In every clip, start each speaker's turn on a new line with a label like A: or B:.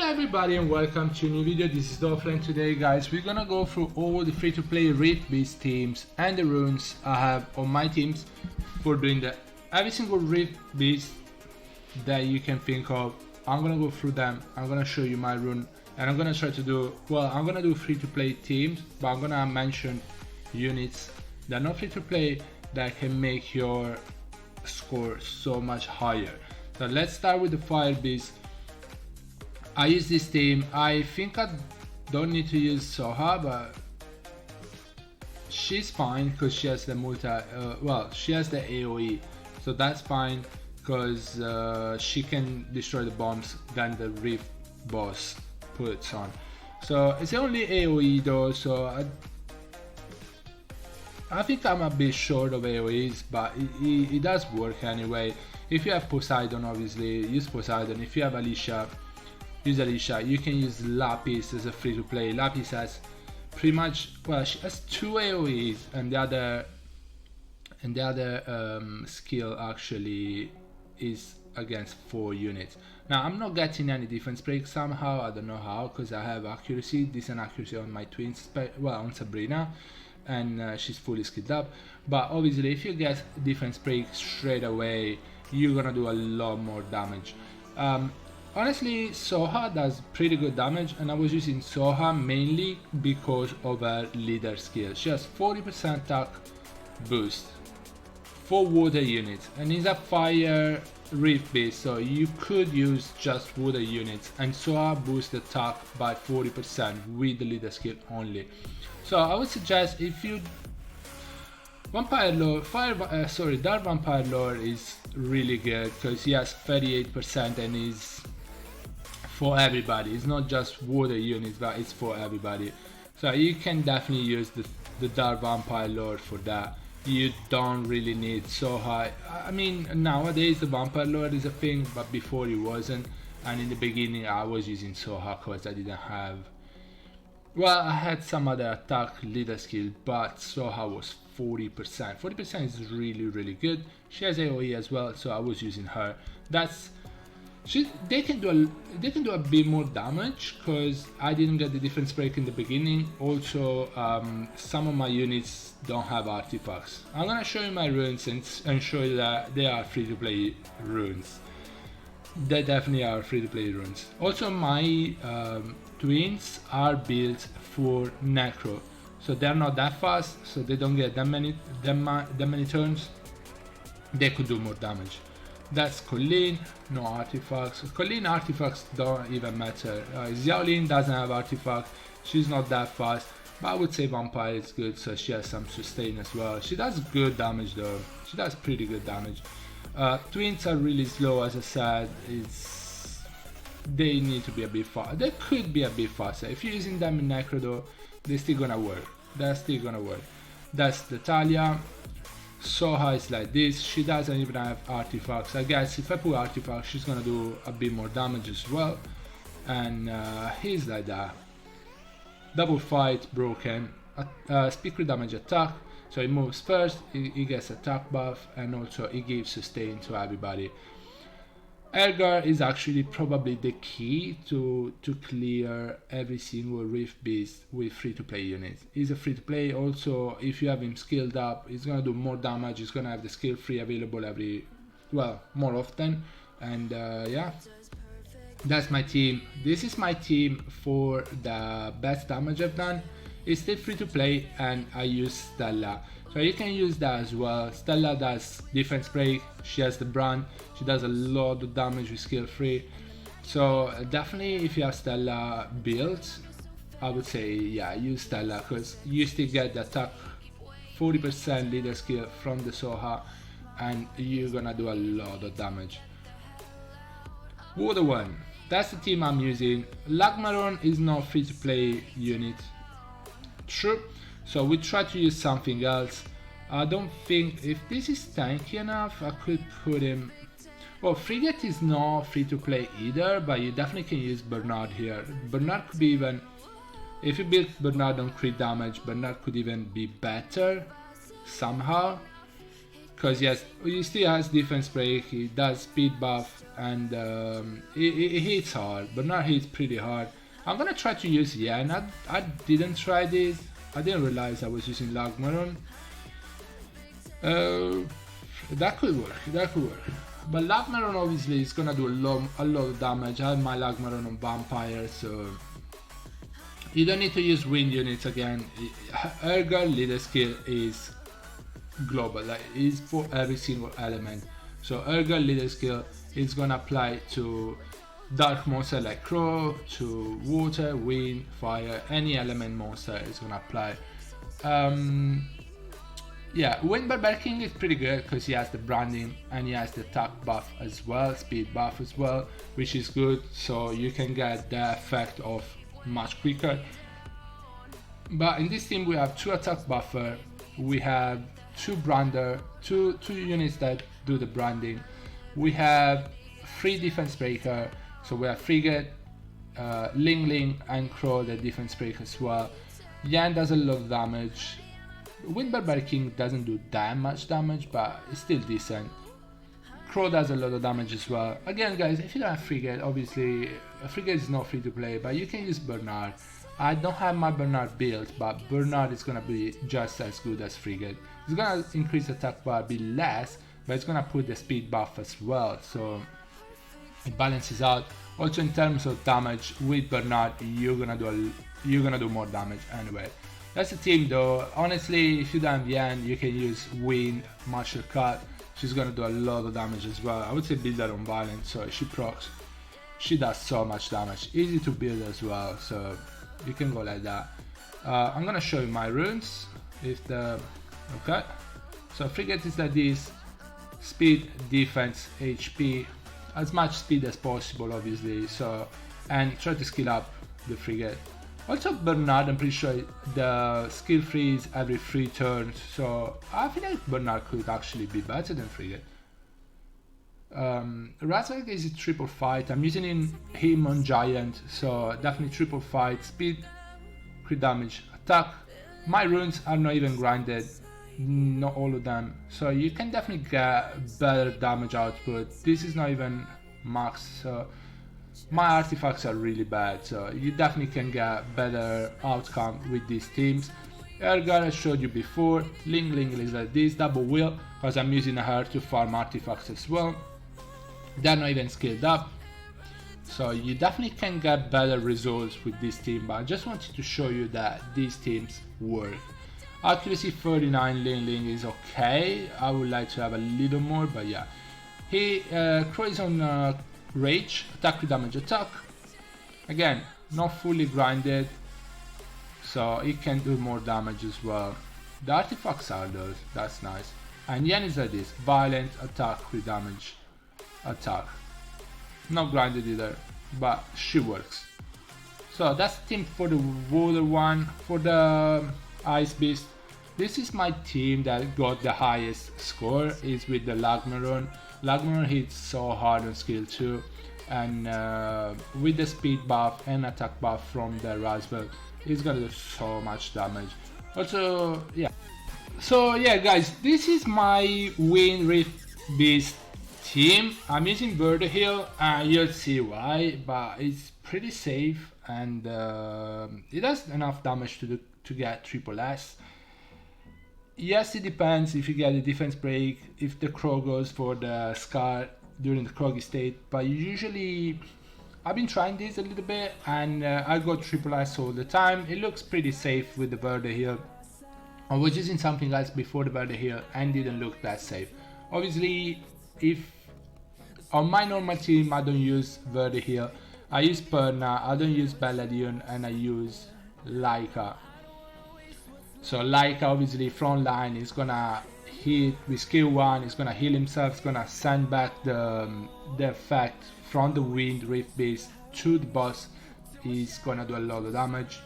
A: everybody and welcome to a new video. This is Dolphin, and today guys we're gonna go through all the free-to-play Rift Beast teams and the runes I have on my teams for doing every single Rift Beast that you can think of. I'm gonna go through them, I'm gonna show you my rune, and I'm gonna try to do, I'm gonna do free-to-play teams, but I'm gonna mention units that are not free-to-play that can make your score so much higher. So let's start with the Fire Beast. I use this team. I think I don't need to use Soha, but she's fine because she has the she has the AoE, so that's fine because she can destroy the bombs that the Rift boss puts on. So it's only AoE though, so I think I'm a bit short of AoEs, but it does work anyway. If you have Poseidon, obviously use Poseidon. If you have Alicia, use Alicia. You can use Lapis as a free-to-play. Lapis has pretty much, she has 2 AoEs, and the other skill actually is against 4 units. Now I'm not getting any defense break somehow. I don't know how, because I have accuracy, decent accuracy on my twins, on Sabrina, and she's fully skilled up. But obviously if you get defense break straight away, you're gonna do a lot more damage. Honestly, Soha does pretty good damage, and I was using Soha mainly because of her leader skill. She has 40% attack boost for water units, and is a fire Rift Beast, so you could use just water units, and Soha boosts attack by 40% with the leader skill only. So I would suggest, if you Vampire Lord, Dark Vampire Lord is really good because he has 38% and is for everybody. It's not just water units, but it's for everybody. So you can definitely use the Dark Vampire Lord for that. You don't really need Soha. I mean, nowadays the Vampire Lord is a thing, but before it wasn't. And in the beginning I was using Soha because I didn't have, I had some other attack leader skill, but Soha was 40%. 40% is really good. She has AoE as well, so I was using her. They can do a bit more damage because I didn't get the defense break in the beginning. Also, some of my units don't have artifacts. I'm gonna show you my runes and show you that they are free-to-play runes. They definitely are free-to-play runes. Also, my twins are built for Necro, so they're not that fast, so they don't get that many turns. They could do more damage. That's Colleen, no artifacts. Colleen artifacts don't even matter. Xiaolin doesn't have artifacts, she's not that fast, but I would say Vampire is good, so she has some sustain as well. She does good damage though, she does pretty good damage. Twins are really slow, as I said. They need to be a bit faster. They could be a bit faster. If you're using them in Necro though, they're still gonna work. That's the Talia. Soha is like this. She doesn't even have artifacts. I guess if I put artifacts, she's gonna do a bit more damage as well. And he's like that. Double fight, broken. Speed crit damage attack. So he moves first, he gets attack buff, and also he gives sustain to everybody. Elgar is actually probably the key to clear every single Rift Beast with free-to-play units. He's a free-to-play. Also, if you have him skilled up, he's gonna do more damage. He's gonna have the skill free available more often. And yeah, that's my team. This is my team for the best damage I've done. It's still free-to-play, and I use Stella. So you can use that as well. Stella does defense break, she has the brand, she does a lot of damage with skill free. So definitely if you have Stella built, I would say yeah, use Stella, because you still get the attack 40% leader skill from the Soha, and you're gonna do a lot of damage. Water one, that's the team I'm using. Lagmaron is not free to play unit. True. So we try to use something else. I don't think, if this is tanky enough, I could put him. Frigate is not free to play either, but you definitely can use Bernard here. Bernard could be even, if you build Bernard on crit damage, Bernard could even be better somehow. because yes, he still has defense break, he does speed buff, and it hits hard. Bernard hits pretty hard. I'm gonna try to use Yan. I didn't try this. I didn't realize I was using Lagmaron. That could work. That could work. But Lagmaron obviously is gonna do a lot of damage. I have my Lagmaron on Vampire, so you don't need to use wind units again. Ergar leader skill is global, like is for every single element. So Ergar leader skill is gonna apply to dark monster like Crow, to water, wind, fire, any element monster is gonna apply. Yeah, Wind Barber King is pretty good because he has the branding and he has the attack buff as well, speed buff as well, which is good, so you can get the effect of much quicker. But in this team we have 2 attack buffer, we have 2 brander, two units that do the branding, we have 3 defense breaker, so we have Frigate, Ling Ling and Crow the defense breaker as well. Yan does a lot of damage. Wind Barber King doesn't do that much damage, but it's still decent. Crow does a lot of damage as well. Again guys, if you don't have Frigate, obviously Frigate is not free to play, but you can use Bernard. I don't have my Bernard built, but Bernard is gonna be just as good as Frigate. It's gonna increase attack bar a bit less, but it's gonna put the speed buff as well, so it balances out. Also in terms of damage, with Bernard you're gonna do more damage anyway. That's the team though. Honestly, if you don't have Yan, you can use Wind, Martial Cut. She's gonna do a lot of damage as well. I would say build her on Violence, so she procs. She does so much damage. Easy to build as well, so you can go like that. I'm gonna show you my runes. Okay. So Frigate is like this. Speed, defense, HP. As much speed as possible, obviously. So, and try to skill up the Frigate. Also Bernard, I'm pretty sure the skill freeze every 3 turns, so I feel like Bernard could actually be better than Frigate. Razak is a triple fight, I'm using him on Giant, so definitely triple fight, speed, crit damage, attack. My runes are not even grinded, not all of them, so you can definitely get better damage output. This is not even max, so my artifacts are really bad, so you definitely can get better outcome with these teams. Ergar I showed you before, Ling Ling is like this, double wheel, because I'm using her to farm artifacts as well. They're not even skilled up, so you definitely can get better results with this team, but I just wanted to show you that these teams work. Accuracy 39 Ling Ling is okay, I would like to have a little more, but yeah. Crow is on Rage, attack with damage attack. Again, not fully grinded, so it can do more damage as well. The artifacts are those, that's nice. And Yan is like this, violent, attack with damage, attack. Not grinded either, but she works. So that's the team for the water one. For the Ice Beast, this is my team that got the highest score, is with the Lagmaron. Lagmaron hits so hard on skill 2, and with the speed buff and attack buff from the Raspberry, it's gonna do so much damage. Also, yeah. So yeah guys, this is my Wind Rift Beast team. I'm using Verdehill, and you'll see why, but it's pretty safe, and it does enough damage to get triple S. Yes, it depends if you get a defense break, if the Crow goes for the Scar during the Kroggy state, but usually I've been trying this a little bit, and I got triple S all the time. It looks pretty safe with the Verdehill. I was using something else before the Verdehill and didn't look that safe. Obviously, if on my normal team I don't use Verdehill, I use Perna, I don't use Belladion, and I use Laika. So Laika obviously front line is gonna hit with skill 1, is gonna heal himself, is gonna send back the effect from the Wind Rift Beast to the boss, is gonna do a lot of damage.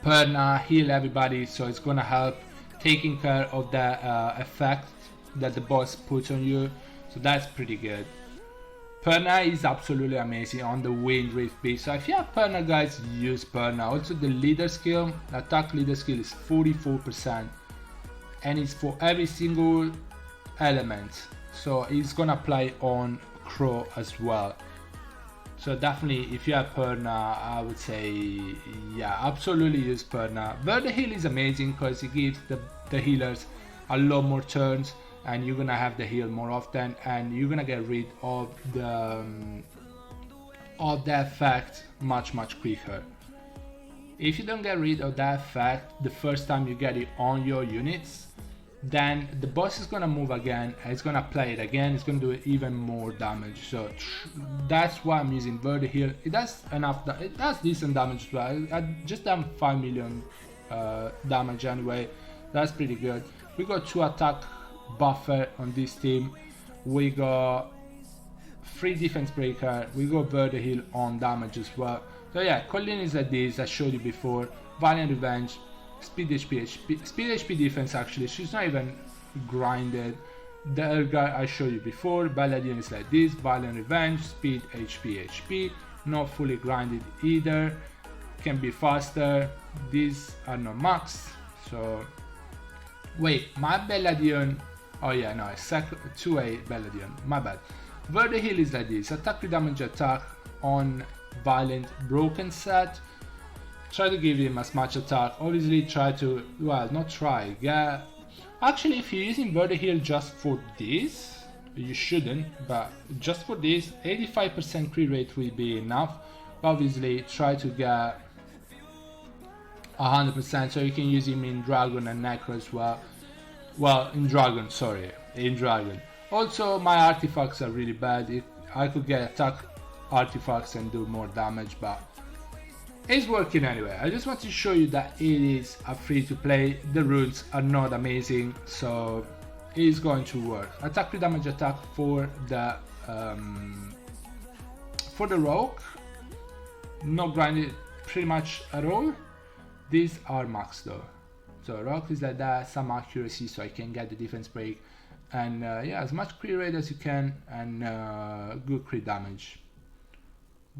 A: Perna heal everybody, so it's gonna help taking care of the effect that the boss puts on you, so that's pretty good. Perna is absolutely amazing on the Wind Rift Beast, so if you have Perna guys, use Perna. Also the leader skill, the attack leader skill is 44%, and it's for every single elements, so it's gonna play on Crow as well. So definitely, if you have Perna, I would say, yeah, absolutely use Perna. But the heal is amazing because it gives the healers a lot more turns, and you're gonna have the heal more often, and you're gonna get rid of the effect much quicker. If you don't get rid of that effect the first time you get it on your units, then the boss is gonna move again, and it's gonna play it again, it's gonna do even more damage. So that's why I'm using Verde Heal. It does enough, it does decent damage as well. I just done 5 million damage anyway, that's pretty good. We got 2 attack buffer on this team, we got 3 defense breaker, we got Verde Heal on damage as well. So yeah, Colleen is like this, I showed you before. Valiant Revenge, speed HP defense, actually she's not even grinded. The Ergar I showed you before. Paladin is like this, Violent Revenge, speed HP, not fully grinded either, can be faster. These are not max. So wait, my Paladin, oh yeah, no, it's 2A Paladin, my bad. Verde Heal is like this, attack with damage attack on Violent Broken set. Try to give him as much attack, obviously try to, well, not try, yeah. Actually, if you're using Verde Heal just for this, you shouldn't, but just for this, 85% crit rate will be enough. Obviously try to get 100%, so you can use him in Dragon and Necro as well. Well, in Dragon, sorry, in Dragon. Also, my artifacts are really bad. I could get attack artifacts and do more damage, but it's working anyway. I just want to show you that it is a free to play. The runes are not amazing, so it is going to work. Attack with damage attack for the rogue, not grinded pretty much at all. These are max though. So rogue is like that, some accuracy so I can get the defense break, and yeah, as much crit rate as you can, and good crit damage.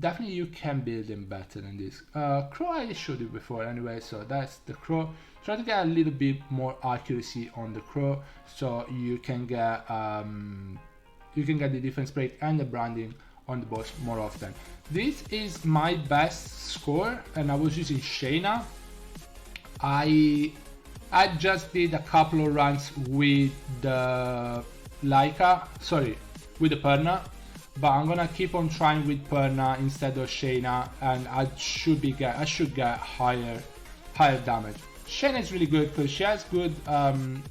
A: Definitely you can build them better than this. Crow I showed you before anyway, so that's the Crow. Try to get a little bit more accuracy on the Crow, so you can get the defense break and the branding on the boss more often. This is my best score, and I was using Shayna. I just did a couple of runs with the with the Perna, but I'm gonna keep on trying with Perna instead of Shayna, and I should get higher damage. Shayna is really good because she has good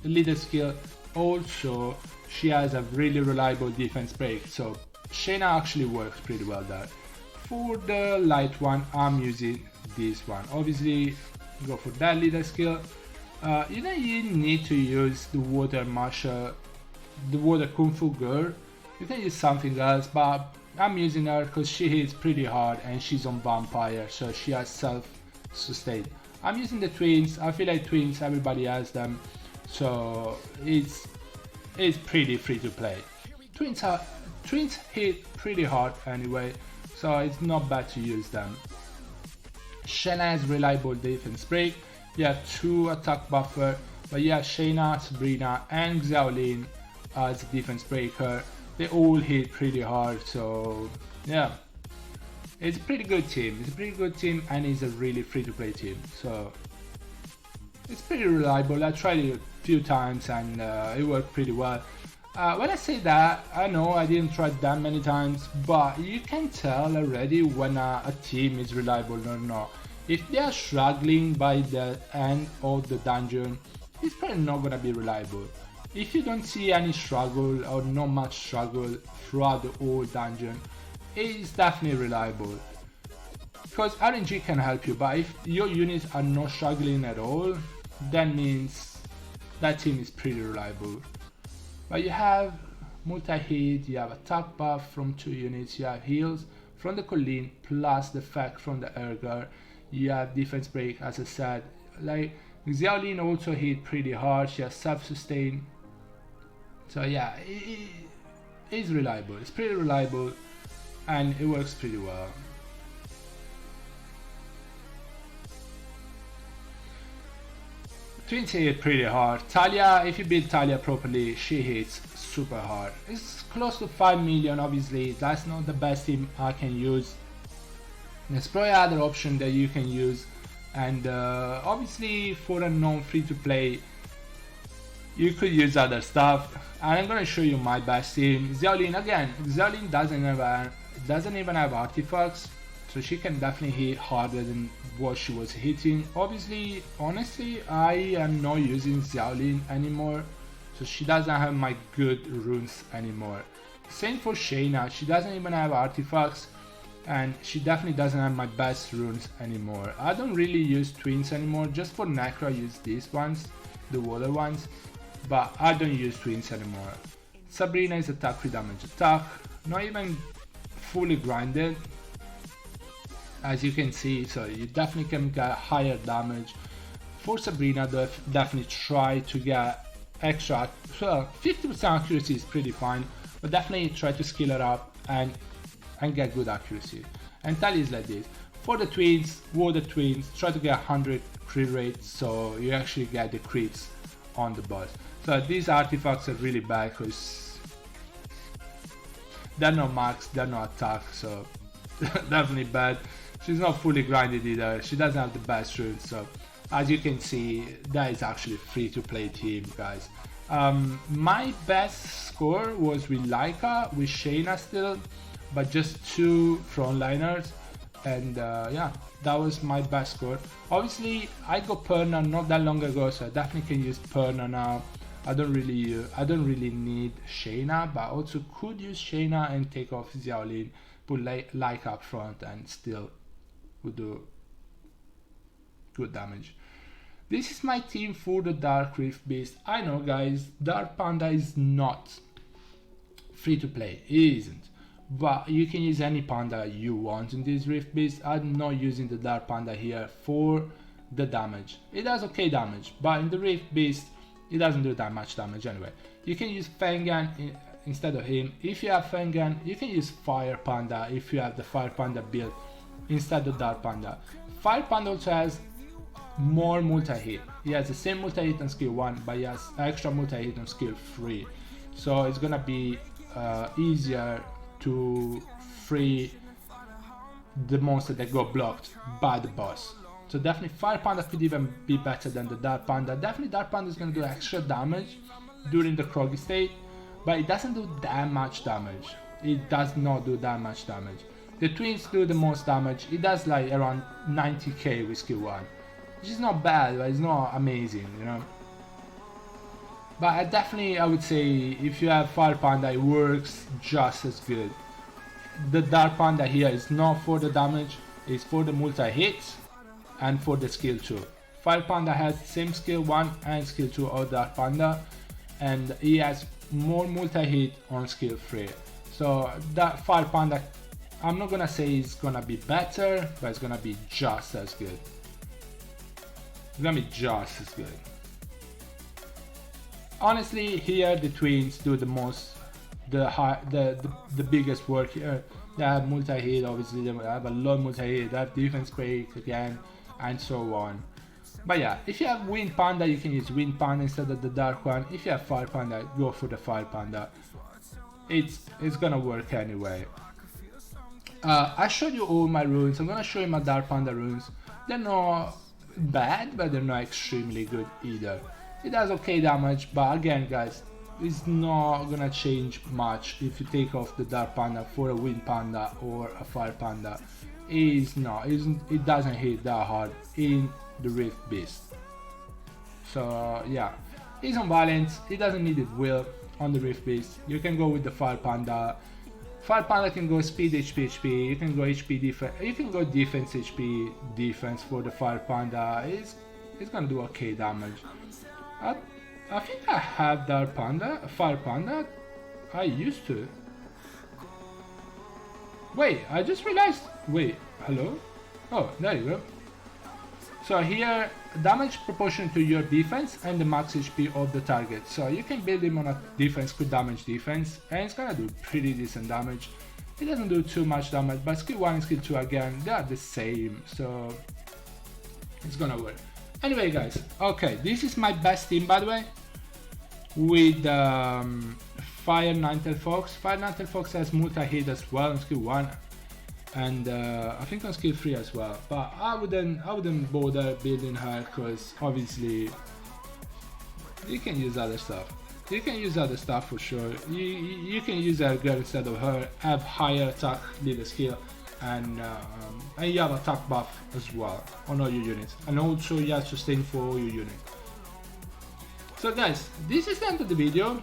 A: leader skill. Also, she has a really reliable defense break, so Shayna actually works pretty well there. For the light one, I'm using this one. Obviously, go for that leader skill. You don't need to use the water martial, the water kung fu girl. You can use something else, but I'm using her because she hits pretty hard and she's on vampire, so she has self-sustain. I'm using the twins. I feel like twins, everybody has them, so it's pretty free to play. Twins hit pretty hard anyway, so it's not bad to use them. Shayna has reliable defense break. You have 2 attack buffer, but yeah, Shayna, Sabrina, and Xiaolin as defense breaker. They all hit pretty hard, so yeah, it's a pretty good team. It's a pretty good team, and it's a really free-to-play team, so it's pretty reliable. I tried it a few times, and it worked pretty well. When I say that, I know I didn't try it that many times, but you can tell already when a team is reliable or not. If they are struggling by the end of the dungeon, it's probably not gonna be reliable. If you don't see any struggle or not much struggle throughout the whole dungeon, it is definitely reliable. Because RNG can help you, but if your units are not struggling at all, that means that team is pretty reliable. But you have multi-hit, you have attack buff from 2 units, you have heals from the Colleen plus the effect from the Ergar, you have defense break, as I said. Like Xiaolin also hit pretty hard, she has self-sustain. So yeah, it's reliable, it's pretty reliable, and it works pretty well. Twins hit pretty hard. Talia, if you build Talia properly, she hits super hard. It's close to 5 million, obviously. That's not the best team I can use. There's probably other option that you can use, and obviously for a non-free to play you could use other stuff, and I'm gonna show you my best team. Xiaolin, again, Xiaolin doesn't even have artifacts, so she can definitely hit harder than what she was hitting. Obviously, honestly, I am not using Xiaolin anymore, so she doesn't have my good runes anymore. Same for Shayna, she doesn't even have artifacts, and she definitely doesn't have my best runes anymore. I don't really use twins anymore. Just for Necro I use these ones, the water ones, but I don't use twins anymore. Sabrina is attack 3 damage attack, not even fully grinded, as you can see, so you definitely can get higher damage. For Sabrina, definitely try to get extra, well, 50% accuracy is pretty fine, but definitely try to skill her up and get good accuracy. And Tali is like this. For the twins, water twins, try to get 100 crit rate, so you actually get the crits on the boss. So these artifacts are really bad because they're not max, they're not attack, so definitely bad. She's not fully grinded either, she doesn't have the best runes, so as you can see, that is actually a free to play team, guys. My best score was with Laika, with Shayna still, but just 2 frontliners, and yeah, that was my best score. Obviously I got Perna not that long ago, so I definitely can use Perna now. I don't really need Shayna, but I also could use Shayna and take off Xiaolin, put Laika up front, and still would do good damage. This is my team for the Dark Rift Beast. I know, guys, Dark Panda is not free to play, it isn't. But you can use any panda you want in this Rift Beast. I'm not using the Dark Panda here for the damage. It does okay damage, but in the Rift Beast, it doesn't do that much damage anyway. You can use Fengan instead of him. If you have Fengan, you can use Fire Panda if you have the Fire Panda build instead of Dark Panda. Fire Panda also has more multi-hit. He has the same multi-hit on skill 1, but he has extra multi-hit on skill 3. So it's gonna be easier to free the monster that got blocked by the boss. So definitely Fire Panda could even be better than the Dark Panda. Definitely Dark Panda is going to do extra damage during the Kroggy state, but it doesn't do that much damage. It does not do that much damage. The twins do the most damage. It does like around 90k with skill 1, which is not bad, but it's not amazing, you know. But I would say if you have Fire Panda, it works just as good. The Dark Panda here is not for the damage, it's for the multi-hits and for the skill 2. Fire Panda has the same skill 1 and skill 2 of Dark Panda, and he has more multi-hit on skill 3. So that Fire Panda, I'm not gonna say it's gonna be better, but it's gonna be just as good. It's gonna be just as good. Honestly, here the twins do the most, the biggest work here. They have multi-hit, obviously they have a lot of multi-hit, they have defense break again, and so on. But yeah, if you have Wind Panda, you can use Wind Panda instead of the Dark one. If you have Fire Panda, go for the Fire Panda. It's gonna work anyway. I showed you all my runes. I'm gonna show you my Dark Panda runes. They're not bad, but they're not extremely good either. It does okay damage, but again, guys, it's not gonna change much if you take off the Dark Panda for a Wind Panda or a Fire Panda. It doesn't hit that hard in the Rift Beast. So yeah, he's on balance, he doesn't need it will on the Rift Beast. You can go with the Fire Panda. Fire Panda can go speed HP HP, you can go HP defense, you can go defense HP defense for the Fire Panda. It's gonna do okay damage. I think I have Dark Panda, Fire Panda. I used to. Wait, I just realized. Wait, hello? Oh, there you go. So here, damage proportional to your defense and the max HP of the target. So you can build him on a defense, quick damage defense, and it's gonna do pretty decent damage. It doesn't do too much damage, but skill 1 and skill 2 again, they are the same, so it's gonna work. Anyway, guys, okay, this is my best team, by the way, with Fire Ninetale Fox. Fire Ninetale Fox has multi-hit as well on skill 1, and I think on skill 3 as well. But I wouldn't bother building her, because obviously you can use other stuff. You can use other stuff for sure. You can use her girl instead of her, have higher attack leader skill, and you have attack buff as well on all your units, and also you have sustain for all your units. So guys, this is the end of the video.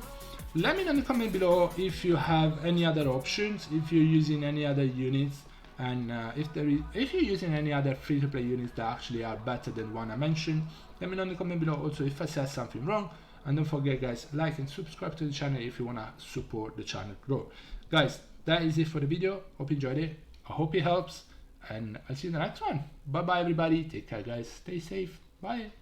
A: Let me know in the comment below if you have any other options, if you're using any other units, and if you're using any other free-to-play units that actually are better than one I mentioned. Let me know in the comment below also if I said something wrong. And don't forget guys, like and subscribe to the channel if you wanna support the channel grow. Guys, that is it for the video. Hope you enjoyed it. I hope it helps, and I'll see you in the next one. Bye bye everybody. Take care guys. Stay safe. Bye.